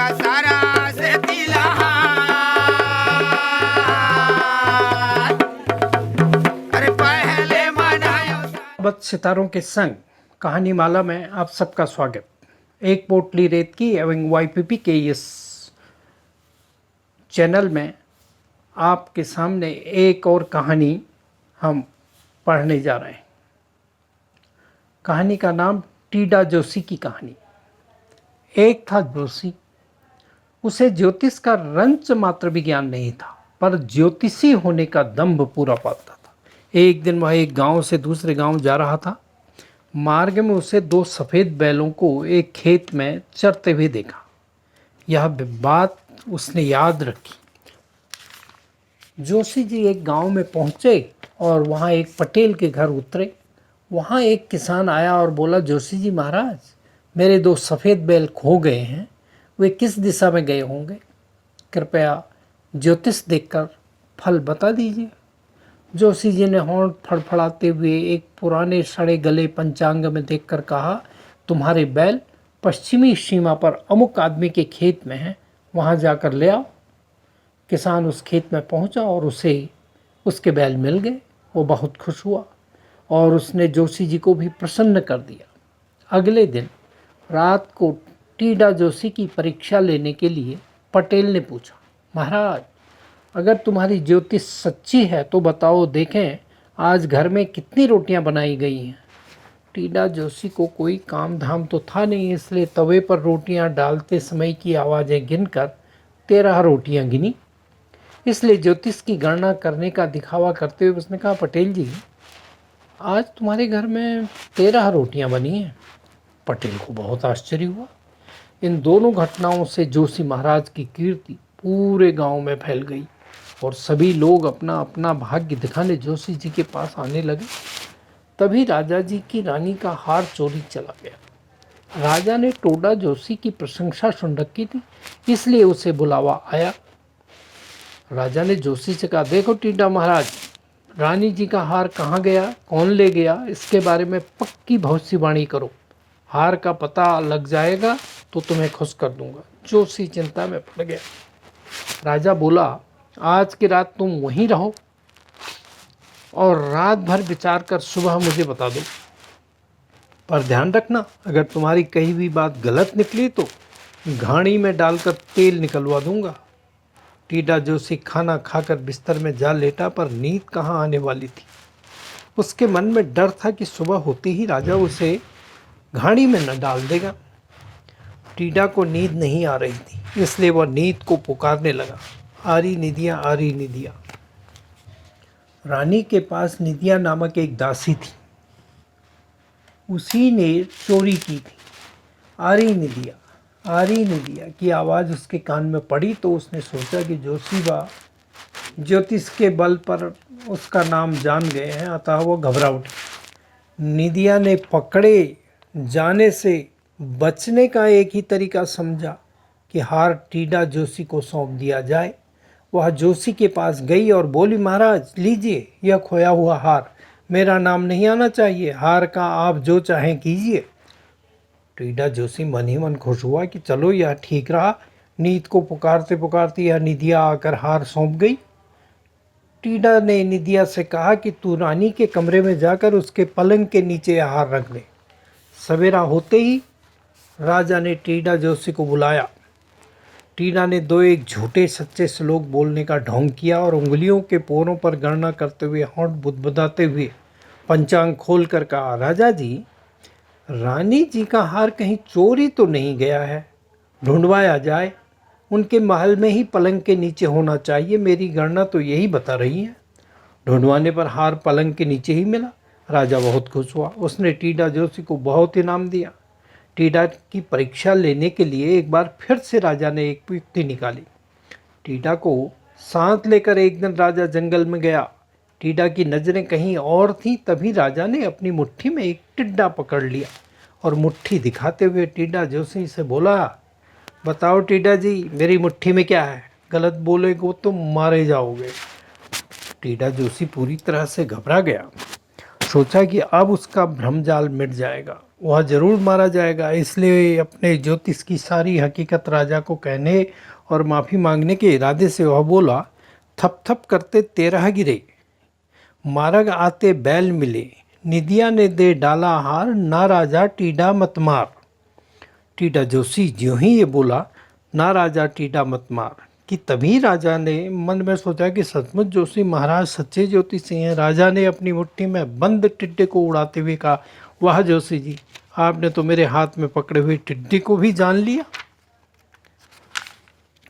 का सारा से तिलहार। अरे पहले मनायो। बद सितारों के संग कहानी माला में आप सबका स्वागत। एक पोटली रेत की एवं वाईपीपी के इस चैनल में आपके सामने एक और कहानी हम पढ़ने जा रहे हैं। कहानी का नाम टीडा जोशी की कहानी। एक था जोशी, उसे ज्योतिष का रंच मात्र भी ज्ञान नहीं था, पर ज्योतिषी होने का दंभ पूरा पाता था। एक दिन वह एक गांव से दूसरे गांव जा रहा था। मार्ग में उसे दो सफ़ेद बैलों को एक खेत में चरते हुए देखा। यह बात उसने याद रखी। जोशी जी एक गांव में पहुंचे और वहां एक पटेल के घर उतरे। वहां एक किसान आया और बोला, जोशी जी महाराज, मेरे दो सफ़ेद बैल खो गए हैं, वे किस दिशा में गए होंगे? कृपया ज्योतिष देखकर फल बता दीजिए। जोशी जी ने होंठ फड़फड़ाते हुए एक पुराने सड़े गले पंचांग में देखकर कहा, तुम्हारे बैल पश्चिमी सीमा पर अमुक आदमी के खेत में हैं, वहां जाकर ले आओ। किसान उस खेत में पहुंचा और उसे उसके बैल मिल गए। वो बहुत खुश हुआ और उसने जोशी जी को भी प्रसन्न कर दिया। अगले दिन रात को टीडा जोशी की परीक्षा लेने के लिए पटेल ने पूछा, महाराज, अगर तुम्हारी ज्योतिष सच्ची है तो बताओ, देखें आज घर में कितनी रोटियां बनाई गई हैं। टीडा जोशी को कोई काम धाम तो था नहीं, इसलिए तवे पर रोटियां डालते समय की आवाज़ें गिनकर 13 रोटियां गिनी। इसलिए ज्योतिष की गणना करने का दिखावा करते हुए उसने कहा, पटेल जी, आज तुम्हारे घर में 13 रोटियां बनी हैं। पटेल को बहुत आश्चर्य हुआ। इन दोनों घटनाओं से जोशी महाराज की कीर्ति पूरे गांव में फैल गई और सभी लोग अपना अपना भाग्य दिखाने जोशी जी के पास आने लगे। तभी राजा जी की रानी का हार चोरी चला गया। राजा ने टीडा जोशी की प्रशंसा सुन रखी थी, इसलिए उसे बुलावा आया। राजा ने जोशी से कहा, देखो टीडा महाराज, रानी जी का हार कहाँ गया, कौन ले गया, इसके बारे में पक्की भविष्यवाणी करो। हार का पता लग जाएगा तो तुम्हें खुश कर दूंगा। जोशी चिंता में पड़ गया। राजा बोला, आज की रात तुम वहीं रहो और रात भर विचार कर सुबह मुझे बता दो, पर ध्यान रखना, अगर तुम्हारी कही हुई बात गलत निकली तो घानी में डालकर तेल निकलवा दूंगा। टीडा जोशी खाना खाकर बिस्तर में जा लेटा, पर नींद कहाँ आने वाली थी। उसके मन में डर था कि सुबह होते ही राजा उसे घानी में न डाल देगा। टीडा को नींद नहीं आ रही थी, इसलिए वह नींद को पुकारने लगा, आरी निदिया, आरी निदिया। रानी के पास निदिया नामक एक दासी थी, उसी ने चोरी की थी। आरी निदिया, आरी निदिया की आवाज़ उसके कान में पड़ी तो उसने सोचा कि जोशी बा ज्योतिष के बल पर उसका नाम जान गए हैं, अतः वो घबरा उठी। निदिया ने पकड़े जाने से बचने का एक ही तरीका समझा कि हार टीडा जोशी को सौंप दिया जाए। वह जोशी के पास गई और बोली, महाराज लीजिए यह खोया हुआ हार, मेरा नाम नहीं आना चाहिए, हार का आप जो चाहें कीजिए। टीडा जोशी मन ही मन खुश हुआ कि चलो यह ठीक रहा। नींद को पुकारते पुकारते यह निदिया आकर हार सौंप गई। टीडा ने निदिया से कहा कि तू रानी के कमरे में जाकर उसके पलंग के नीचे यह हार रख ले। सवेरा होते ही राजा ने टीडा जोशी को बुलाया। टीडा ने दो एक झूठे सच्चे श्लोक बोलने का ढोंग किया और उंगलियों के पोरों पर गणना करते हुए होंठ बुदबुदाते हुए पंचांग खोल कर कहा, राजा जी, रानी जी का हार कहीं चोरी तो नहीं गया है, ढूंढवाया जाए। उनके महल में ही पलंग के नीचे होना चाहिए, मेरी गणना तो यही बता रही है। ढूंढवाने पर हार पलंग के नीचे ही मिला। राजा बहुत खुश हुआ। उसने टीडा जोशी को बहुत इनाम दिया। टीडा की परीक्षा लेने के लिए एक बार फिर से राजा ने एक युक्ति निकाली। टीडा को साथ लेकर एक दिन राजा जंगल में गया। टीडा की नज़रें कहीं और थीं, तभी राजा ने अपनी मुट्ठी में एक टिड्डा पकड़ लिया और मुट्ठी दिखाते हुए टीडा जोशी से बोला, बताओ टीडा जी, मेरी मुट्ठी में क्या है, गलत बोलेगो तो मारे जाओगे। टीडा जोशी पूरी तरह से घबरा गया। सोचा कि अब उसका भ्रमजाल मिट जाएगा, वह जरूर मारा जाएगा। इसलिए अपने ज्योतिष की सारी हकीकत राजा को कहने और माफ़ी मांगने के इरादे से वह बोला, थप थप करते 13 गिरे, मार्ग आते बैल मिले, निदिया ने दे डाला हार, ना राजा टीडा मत मार। टीडा जोशी ज्यों ही ये बोला, ना राजा टीडा मत मार, कि तभी राजा ने मन में सोचा कि सचमुच जोशी महाराज सच्चे ज्योतिषी हैं। राजा ने अपनी मुट्ठी में बंद टिड्डे को उड़ाते हुए कहा, वाह जोशी जी, आपने तो मेरे हाथ में पकड़े हुए टिड्डे को भी जान लिया।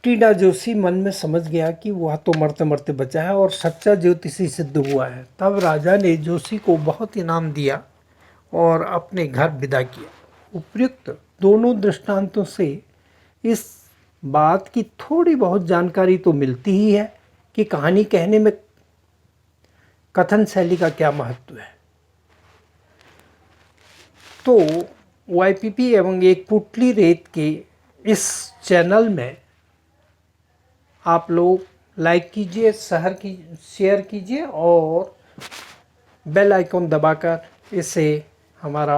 टीडा जोशी मन में समझ गया कि वह तो मरते मरते बचा है और सच्चा ज्योतिषी सिद्ध हुआ है। तब राजा ने जोशी को बहुत इनाम दिया और अपने घर विदा किया। उपयुक्त दोनों दृष्टांतों से इस बात की थोड़ी बहुत जानकारी तो मिलती ही है कि कहानी कहने में कथन शैली का क्या महत्व है। तो YPP एवं एक पुतली रेत के इस चैनल में आप लोग लाइक कीजिए, शेयर कीजिए और बेल आइकन दबाकर इसे हमारा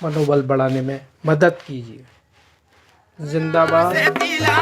मनोबल बढ़ाने में मदद कीजिए। जिंदाबाद। से तिला